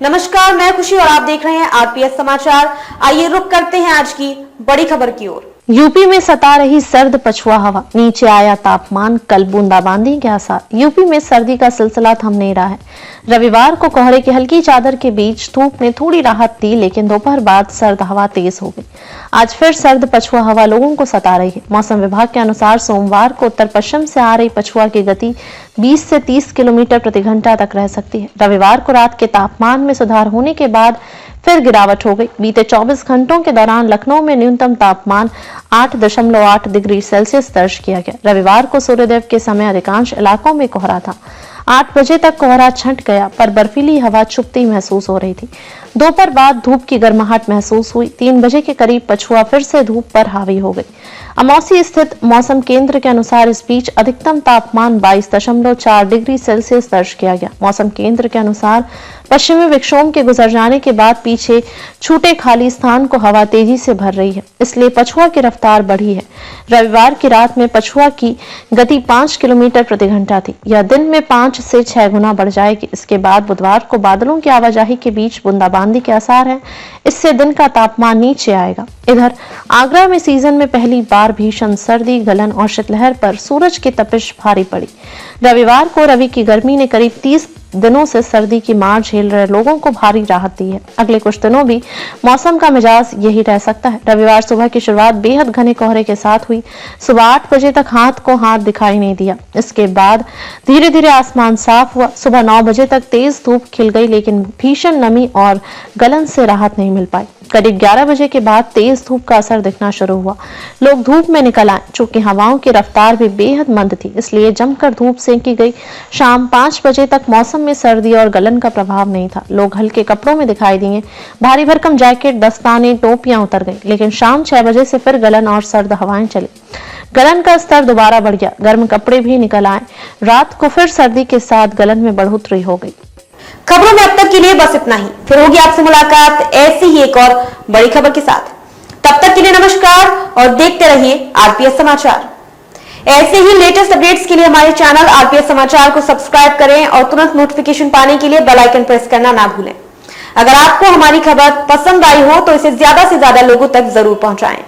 नमस्कार, मैं खुशी और आप देख रहे हैं आरपीएस समाचार। आइए रुक करते हैं आज की बड़ी खबर की ओर। यूपी में सता रही सर्द पछुआ हवा, नीचे आया तापमान, कल बूंदाबांदी के आसार। यूपी में सर्दी का सिलसिला थम नहीं रहा है। रविवार को कोहरे की हल्की चादर के बीच धूप ने थोड़ी राहत दी, लेकिन दोपहर बाद सर्द हवा तेज हो गई। आज फिर सर्द पछुआ हवा लोगों को सता रही है। मौसम विभाग के अनुसार सोमवार को उत्तर पश्चिम से आ रही पछुआ की गति 20 से 30 किलोमीटर प्रति घंटा तक रह सकती है। रविवार को रात के तापमान में सुधार होने के बाद फिर गिरावट हो गई। बीते 24 घंटों के दौरान लखनऊ में न्यूनतम तापमान 8.8 डिग्री सेल्सियस दर्ज किया गया। रविवार को सूर्योदय के समय अधिकांश इलाकों में कोहरा था। 8 बजे तक कोहरा छंट गया, पर बर्फीली हवा चुभती महसूस हो रही थी। दोपहर बाद धूप की गर्माहट महसूस हुई। 3 बजे के करीब पछुआ फिर से धूप पर हावी हो गई। अमौसी स्थित मौसम केंद्र के अनुसार इस बीच अधिकतम तापमान 22.4 डिग्री सेल्सियस दर्ज किया गया। मौसम केंद्र के अनुसार पश्चिमी विक्षोभ के गुजर जाने के बाद पीछे छूटे खाली स्थान को हवा तेजी से भर रही है, इसलिए पछुआ की रफ्तार बढ़ी है। रविवार की रात में पछुआ की गति 5 किलोमीटर प्रति घंटा थी। यह दिन में 5 से 6 गुना बढ़ जाएगी। इसके बाद बुधवार को बादलों की आवाजाही के बीच बूंदाबांदी के आसार हैं। इससे दिन का तापमान नीचे आएगा। इधर आगरा में सीजन में पहली बार भीषण सर्दी, गलन और शीतलहर पर सूरज की तपिश भारी पड़ी। रविवार को रवि की गर्मी ने करीब 30 दिनों से सर्दी की मार झेल रहे लोगों को भारी राहत दी है। अगले कुछ दिनों भी मौसम का मिजाज यही रह सकता है। रविवार सुबह की शुरुआत बेहद घने कोहरे के साथ हुई। सुबह 8 बजे तक हाथ को हाथ दिखाई नहीं दिया। इसके बाद धीरे धीरे आसमान साफ हुआ। सुबह 9 बजे तक तेज धूप खिल गई, लेकिन भीषण नमी और गलन से राहत नहीं मिल पाई। करीब 11 बजे के बाद तेज धूप का असर दिखना शुरू हुआ। लोग धूप में निकल आए। चूंकि हवाओं की रफ्तार भी बेहद मंद थी, इसलिए जमकर धूप सेंकी गई। शाम 5 बजे तक मौसम में सर्दी और गलन का प्रभाव नहीं था। लोग हल्के कपड़ों में दिखाई दिए। भारी भरकम जैकेट, दस्ताने, टोपियां उतर गई, लेकिन शाम 6 बजे से फिर गलन और सर्द हवाएं चली। गलन का स्तर दोबारा बढ़ गया। गर्म कपड़े भी निकल आए। रात को फिर सर्दी के साथ गलन में बढ़ोतरी हो गई। खबरों में अब तक के लिए बस इतना ही। फिर होगी आपसे मुलाकात ऐसी ही एक और बड़ी खबर के साथ। तब तक के लिए नमस्कार और देखते रहिए आरपीएस समाचार। ऐसे ही लेटेस्ट अपडेट्स के लिए हमारे चैनल आरपीएस समाचार को सब्सक्राइब करें और तुरंत नोटिफिकेशन पाने के लिए बेल आइकन प्रेस करना ना भूलें। अगर आपको हमारी खबर पसंद आई हो तो इसे ज्यादा से ज्यादा लोगों तक जरूर पहुंचाएं।